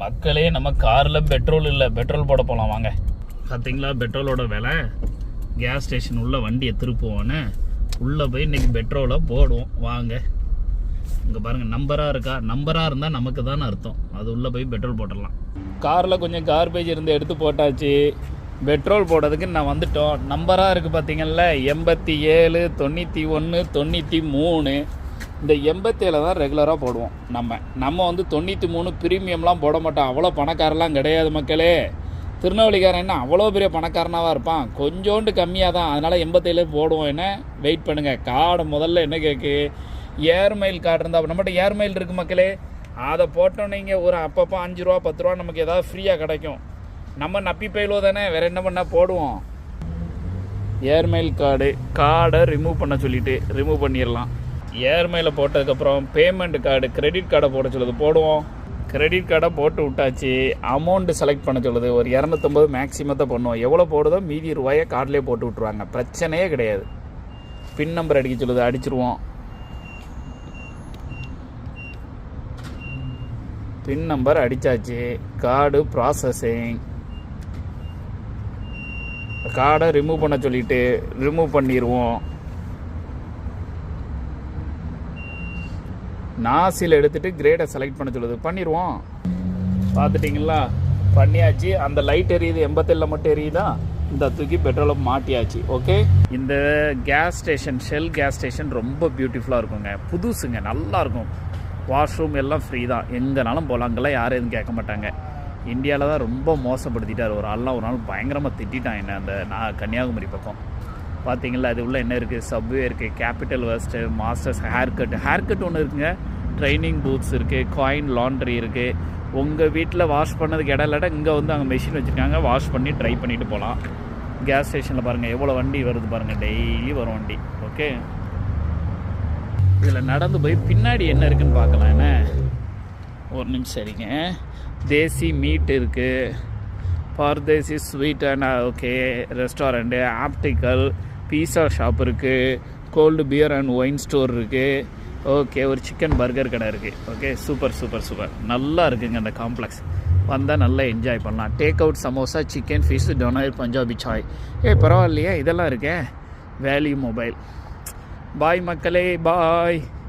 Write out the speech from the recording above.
மக்களே நம்ம காரில் பெட்ரோல் இல்லை, பெட்ரோல் போட போகலாம் வாங்க. பார்த்தீங்களா பெட்ரோலோட விலை. கேஸ் ஸ்டேஷன் உள்ள வண்டியை திருப்புவோன்னு உள்ளே போய் இன்றைக்கி பெட்ரோலை போடுவோம் வாங்க. இங்கே பாருங்கள் நம்பராக இருக்கா, நம்பராக இருந்தால் நமக்கு தானே அர்த்தம். அது உள்ளே போய் பெட்ரோல் போட்டுடலாம். காரில் கொஞ்சம் கார்பேஜ் இருந்து எடுத்து போட்டாச்சு. பெட்ரோல் போடுறதுக்கு நான் வந்துட்டோம். நம்பராக இருக்குது பார்த்தீங்கல்ல, 87 91 93. இந்த 87 தான் ரெகுலராக போடுவோம். நம்ம வந்து 93 ப்ரீமியம்லாம் போட மாட்டோம். அவ்வளோ பணக்காரெலாம் கிடையாது மக்களே. திருநெல்வேலிக்காரன் என்ன அவ்வளோ பெரிய பணக்காரனாக இருப்பான், கொஞ்சோண்டு கம்மியாக தான். அதனால் 87 போடுவோம். என்ன வெயிட் பண்ணுங்கள். கார்டு முதல்ல என்ன கேட்கு, ஏர்மைல் கார்டு இருந்தால் நம்மகிட்ட ஏர்மைல் இருக்குது மக்களே. அதை போட்டோன்னே இங்கே ஒரு அப்பப்போ 5 ரூபா 10 ரூபா நமக்கு ஏதாவது ஃப்ரீயாக கிடைக்கும். நம்ம நப்பி பயிலோ தானே, வேறு என்ன பண்ணால் போடுவோம். ஏர்மைல் கார்டை ரிமூவ் பண்ண சொல்லிவிட்டு ரிமூவ் பண்ணிடலாம். ஏர்மையில் போட்டதுக்கப்புறம் பேமெண்ட் கார்டு, கிரெடிட் கார்டை போட சொல்லுது, போடுவோம். கிரெடிட் கார்டை போட்டு விட்டாச்சு. அமௌண்ட்டு செலக்ட் பண்ண சொல்லுது. ஒரு 250 மேக்ஸிமத்தை பண்ணுவோம். எவ்வளோ போடுதோ மீதி ரூபாயை கார்டிலே போட்டு விட்ருவாங்க, பிரச்சனையே கிடையாது. பின் நம்பர் அடிக்க சொல்லுது, அடிச்சிருவோம். பின் நம்பர் அடித்தாச்சு. Card processing. கார்டை ரிமூவ் பண்ண சொல்லிவிட்டு ரிமூவ் பண்ணிடுவோம். நாசில் எடுத்துகிட்டு கிரேடை செலக்ட் பண்ண சொல்லுது, பண்ணிடுவோம். பார்த்துட்டிங்களா, பண்ணியாச்சு. அந்த லைட் எரியுது 87 மட்டும் எரியுதா, இந்த தூக்கி பெட்ரோலை மாட்டியாச்சு. ஓகே, இந்த gas station shell gas station ரொம்ப பியூட்டிஃபுல்லாக இருக்குங்க, புதுசுங்க, நல்லாயிருக்கும். வாஷ்ரூம் எல்லாம் ஃப்ரீ தான், எங்கேனாலும் போகலாம். அங்கெல்லாம் யாரும் எதுவும் கேட்க மாட்டாங்க. இந்தியாவில் தான் ரொம்ப மோசப்படுத்திட்டார் ஒரு ஆள்லாம். ஒரு நாள் பயங்கரமாக திட்டான் என்ன அந்த கன்னியாகுமரி பக்கம். பார்த்தீங்களா, அது உள்ள என்ன இருக்குது, சப்வே இருக்குது, capital west, masters hair cut ஒன்று இருக்குங்க, ட்ரைனிங் பூத்ஸ் இருக்குது, காயின் லாண்ட்ரி இருக்குது. உங்கள் வீட்டில் வாஷ் பண்ணதுக்கு இடம் இல்லாட்ட இங்கே வந்து அங்கே மெஷின் வச்சுருக்காங்க, வாஷ் பண்ணி ட்ரை பண்ணிவிட்டு போகலாம். கேஸ் ஸ்டேஷனில் பாருங்கள் எவ்வளோ வண்டி வருது பாருங்கள், டெய்லி வரும் வண்டி. ஓகே, இதில் நடந்து போய் பின்னாடி என்ன இருக்குதுன்னு பார்க்கலாம். என்ன ஒரு நிமிஷம் சரிங்க. தேசி மீட் இருக்குது, Pardesi sweet and okay restaurant, optical, pizza shop இருக்குது, cold beer and wine store இருக்குது. ஓகே, ஒரு சிக்கன் பர்கர் கடை இருக்குது. ஓகே, சூப்பர் சூப்பர் சூப்பர், நல்லா இருக்குங்க அந்த காம்ப்ளெக்ஸ். வந்தால் நல்லா என்ஜாய் பண்ணலாம். Take out samosa, chicken, fish, donor, Punjabi Sai. பரவாயில்லையே, இதெல்லாம் இருக்கே. Value mobile. பாய் மக்களே, பாய்.